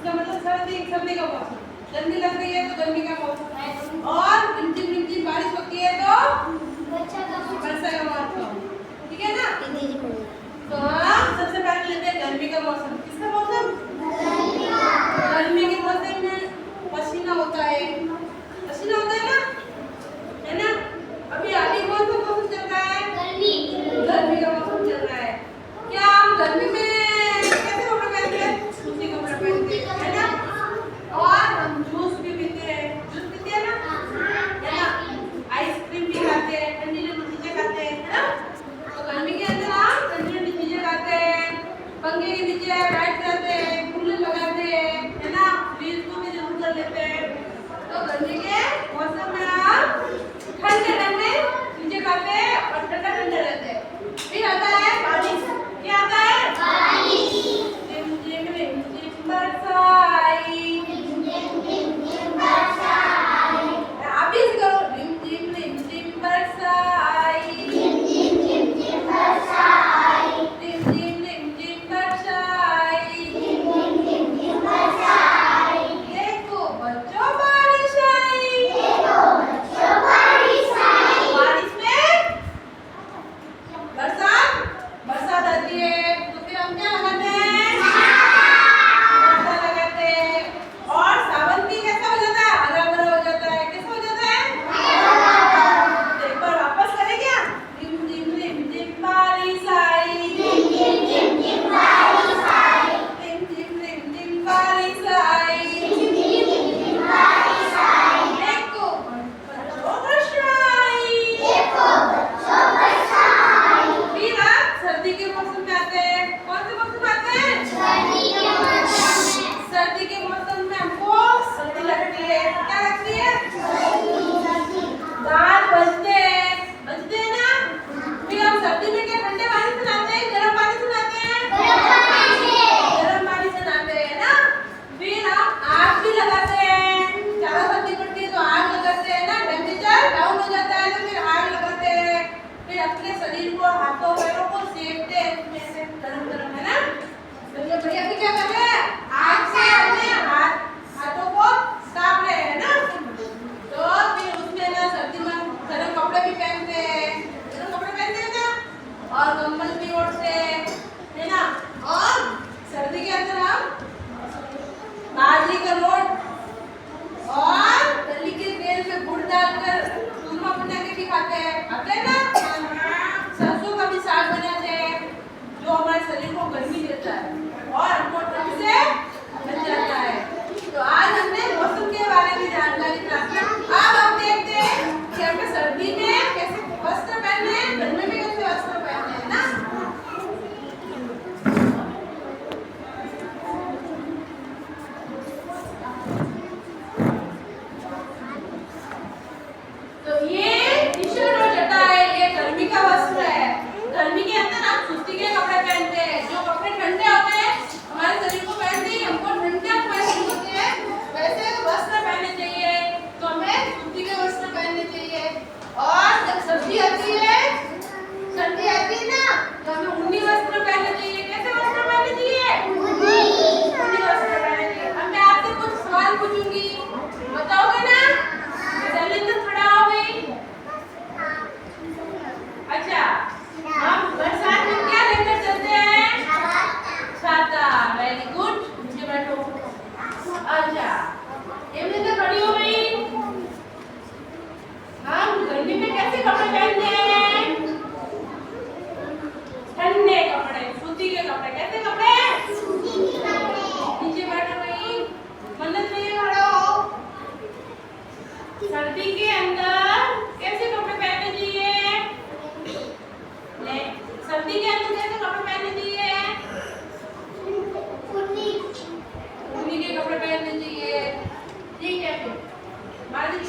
इसका मतलब सर्दी सर्दी का मौसम, गर्मी लग रही है तो गर्मी का मौसम, और रिमझिम रिमझिम बारिश होती है तो वर्षा का मौसम। ठीक है ना? तो हम सबसे पहले लेते हैं गर्मी का मौसम। किसका मौसम? गर्मी के मौसम में पसीना होता है, पसीना होता है ना, है ना? अभी अभी कौन सा मौसम चल रहा है? गर्मी का मौसम चल रहा है। क्या हम गर्मी में कैसे कपड़े पहनते हैं? सूती कपड़े पहनते हैं, है ना? और हम जूस भी पीते हैं, जूस पीते हैं ना, है ना? आइसक्रीम भी खाते हैं, ठंडी ठंडी चीजें खाते हैं, है ना? तो गर्मी के अंदर हम ठंडी ठंडी चीजें खाते हैं, पंखे के नीचे बैठ जाते हैं, कूलर लगाते हैं, है ना? फ्रिज को भी यूज कर लेते हैं। तो गर्मी के मौसम में हम ठंडे ठंडे चीजें खाते हैं और ठंडा ठंडा रहते हैं। फिर आता है बारिश। क्या आता है? रिमझिम रिमझिम बरसाई। आप भी ऐसे करो, रिमझिम रिमझिम बरसाई। रिमझिम रिमझिम बरसाई। देखो बच्चों बारिश आई। बारिश में बरसात आती है तो फिर हम क्या लगाते हैं? छाता लगाते हैं। और सावन भी कैसा हो जाता है? हरा भरा हो जाता है। कैसा हो जाता है? तो एक बार वापस करें क्या? रिमझिम रिमझिम बारिश आई। रिमझिम रिमझिम बारिश आई। देखो बच्चों वर्षा आई। फिर आप सर्दी के मौसम में आते हैं। कौन से मौसम में आते हैं? सर्दी के मौसम में हमको सर्दी लगती है। क्या लगती है? दांत बजते हैं ना? फिर हम सर्दी में क्या ठंडे पानी से नहाते हैं, गर्म पानी से नहाते हैं? गर्म पानी से नहाते हैं ना? फिर हम आग भी लगाते हैं। ज्यादा सर्दी पड़ती है तो आग लगाते हैं ना, टेम्परेचर डाउन हो जाता है तो फिर आग लगाते हैं। फिर अपने शरीर को, हाथों पैरों को सेकते हैं उसमें से गरम गरम, है ना? तो ये भैया भी क्या कर रहे हैं? आग से अपने हाथों को ताप रहे हैं ना? तो फिर उसमें ना सर्दी में गर्म कपड़े भी पहनते हैं, गर्म कपड़े पहनते हैं ना, और कंबल भी ओढ़ते हैं, है ना? और सर्दी के अंदर हम बाजरी का रोट और दली के तेल में गुड़ डालकर चूरमा बना के भी खाते हैं। खाते हैं ना? सरसों का भी साग बनाते हैं जो हमारे शरीर को गर्मी देता है और हमको ठंड से बच जाता है। तो आज हमने मौसम के बारे में जानकारी प्राप्त की। अब हम देखते हैं कि हमें सर्दी में कैसे वस्त्र पहनने हैं, गर्मी में कैसे वस्त्र पहनने हैं ना? तो ये टी-शर्ट और चड्डा है, ये गर्मी का वस्त्र है। गर्मी के अंदर हम सूती के कपड़े पहनते हैं। जो कपड़े ठंडे होते हैं हमारे शरीर को पहनते ही हमको ठंडक महसूस होती है, वैसे वस्त्र पहनने चाहिए। तो हमें सूती के वस्त्र पहनने चाहिए। और जब सर्दी आती है ना, तो हमें ऊनी वस्त्र पहनने चाहिए। कैसे वस्त्र पहनने चाहिए? ऊनी वस्त्र पहनने चाहिए। अब मैं आपसे कुछ सवाल पूछूंगी, बताओगे ना? जल्दी से खड़ा हो गई। अच्छा, हम बरसात में क्या लेकर चलते हैं? छाता। वेरी गुड, नीचे बैठो। अच्छा, ये तो खड़ी हो गई। हम गर्मी में कैसे कपड़े पहनते हैं? ठंडे कपड़े, सूती के कपड़े। कैसे कपड़े? नीचे बैठो गई। मन्नत भैया खड़े हो। सर्दी के अंदर कैसे कपड़े पहनने चाहिए? सर्दी के अंदर कैसे कपड़े पहनने चाहिए? ऊनी के कपड़े पहनने चाहिए। ठीक है, फिर बारिश